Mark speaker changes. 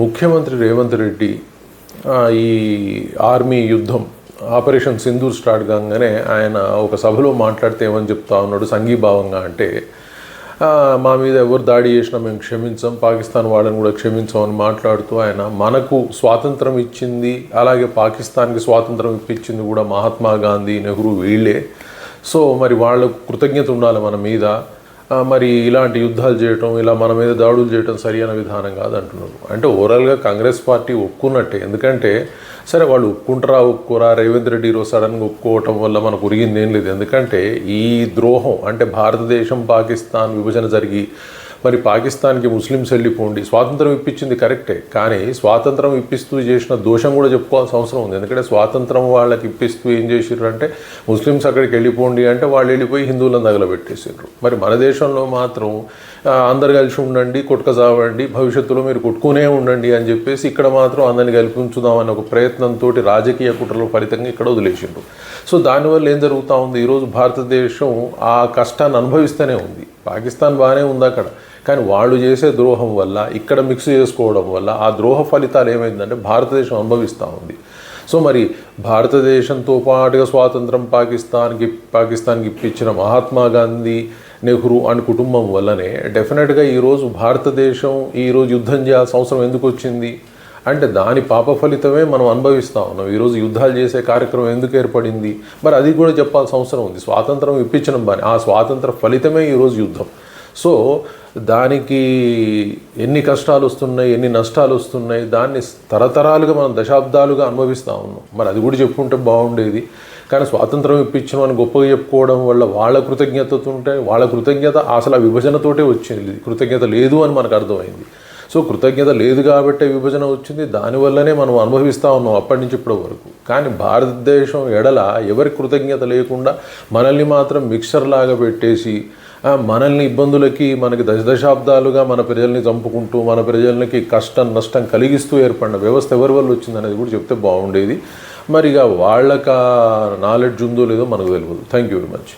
Speaker 1: ముఖ్యమంత్రి రేవంత్ రెడ్డి ఈ ఆర్మీ యుద్ధం ఆపరేషన్ సింధూర్ స్టార్ట్ కాగానే ఆయన ఒక సభలో మాట్లాడితే ఏమని చెప్తా ఉన్నాడు సంఘీభావంగా అంటే మా మీద ఎవరు దాడి చేసినా మేము క్షమించాం, పాకిస్తాన్ వాళ్ళని కూడా క్షమించామని మాట్లాడుతూ ఆయన మనకు స్వాతంత్రం ఇచ్చింది, అలాగే పాకిస్తాన్కి స్వాతంత్రం ఇప్పించింది కూడా మహాత్మా గాంధీ, నెహ్రూ వీళ్ళే. సో మరి వాళ్ళకు కృతజ్ఞత ఉండాలి మన మీద. మరి ఇలాంటి యుద్ధాలు చేయటం, ఇలా మన మీద దాడులు చేయటం సరైన విధానం కాదు అంటున్నారు. అంటే ఓవరాల్గా కాంగ్రెస్ పార్టీ ఒప్పుకున్నట్టే. ఎందుకంటే సరే వాళ్ళు ఒప్పుకోరా, రేవంత్ రెడ్డి ఈరోజు సడన్గా ఒప్పుకోవటం వల్ల మనకు ఉరిగింది ఏం లేదు. ఎందుకంటే ఈ ద్రోహం అంటే భారతదేశం పాకిస్తాన్ విభజన జరిగి మరి పాకిస్తాన్కి ముస్లిమ్స్ వెళ్ళిపోండి, స్వాతంత్రం ఇప్పించింది కరెక్టే, కానీ స్వాతంత్రం ఇప్పిస్తూ చేసిన దోషం కూడా చెప్పుకోవాల్సిన అవసరం ఉంది. ఎందుకంటే స్వాతంత్రం వాళ్ళకి ఇప్పిస్తూ ఏం చేసిర్రు అంటే ముస్లిమ్స్ అక్కడికి వెళ్ళిపోండి అంటే వాళ్ళు వెళ్ళిపోయి హిందువులను తగలబెట్టేసారు. మరి మన దేశంలో మాత్రం అందరు కలిసి ఉండండి, కొట్టుకజావండి, భవిష్యత్తులో మీరు కొట్టుకునే ఉండండి అని చెప్పేసి ఇక్కడ మాత్రం అందరిని కలిపి ఉంచుదామని ఒక ప్రయత్నంతో రాజకీయ కుట్రల ఫలితంగా ఇక్కడ వదిలేసిండ్రు. సో దానివల్ల ఏం జరుగుతూ ఉంది, ఈరోజు భారతదేశం ఆ కష్టాన్ని అనుభవిస్తూనే ఉంది. పాకిస్తాన్ బాగానే ఉంది అక్కడ, కానీ వాళ్ళు చేసే ద్రోహం వల్ల ఇక్కడ మిక్స్ చేసుకోవడం వల్ల ఆ ద్రోహ ఫలితాలు ఏమైందంటే భారతదేశం అనుభవిస్తూ ఉంది. సో మరి భారతదేశంతో పాటుగా స్వాతంత్రం పాకిస్తాన్కి ఇప్పించిన మహాత్మా గాంధీ, నెహ్రూ అని కుటుంబం వల్లనే డెఫినెట్గా ఈరోజు భారతదేశం ఈరోజు యుద్ధం చేయాల్సిన అవసరం ఎందుకు వచ్చింది అంటే దాని పాప ఫలితమే మనం అనుభవిస్తూ ఉన్నాం. ఈరోజు యుద్ధాలు చేసే కార్యక్రమం ఎందుకు ఏర్పడింది, మరి అది కూడా చెప్పాల్సిన అవసరం ఉంది. స్వాతంత్రం ఇప్పించడం బాని, ఆ స్వాతంత్ర ఫలితమే ఈరోజు యుద్ధం. సో దానికి ఎన్ని కష్టాలు వస్తున్నాయి, ఎన్ని నష్టాలు వస్తున్నాయి, దాన్ని తరతరాలుగా మనం దశాబ్దాలుగా అనుభవిస్తూ ఉన్నాం. మరి అది కూడా చెప్పుకుంటే బాగుండేది. కానీ స్వాతంత్రం ఇప్పించిన అని గొప్పగా చెప్పుకోవడం వల్ల వాళ్ళ కృతజ్ఞతతో ఉంటే వాళ్ళ కృతజ్ఞత అసలు ఆ విభజనతోటే వచ్చింది, కృతజ్ఞత లేదు అని మనకు అర్థమైంది. సో కృతజ్ఞత లేదు కాబట్టే విభజన వచ్చింది, దానివల్లనే మనం అనుభవిస్తూ ఉన్నాం అప్పటి నుంచి ఇప్పటి వరకు. కానీ భారతదేశం ఎడల ఎవరి కృతజ్ఞత లేకుండా మనల్ని మాత్రం మిక్సర్ లాగా పెట్టేసి మనల్ని ఇబ్బందులకి మనకి దశాబ్దాలుగా మన ప్రజల్ని చంపుకుంటూ మన ప్రజలకి కష్టం నష్టం కలిగిస్తూ ఏర్పడిన వ్యవస్థ ఎవరి వల్ల వచ్చిందనేది కూడా చెప్తే బాగుండేది. మరి ఇక వాళ్ళకి నాలెడ్జ్ ఉందో లేదో మనకు తెలియదు. Thank you very much.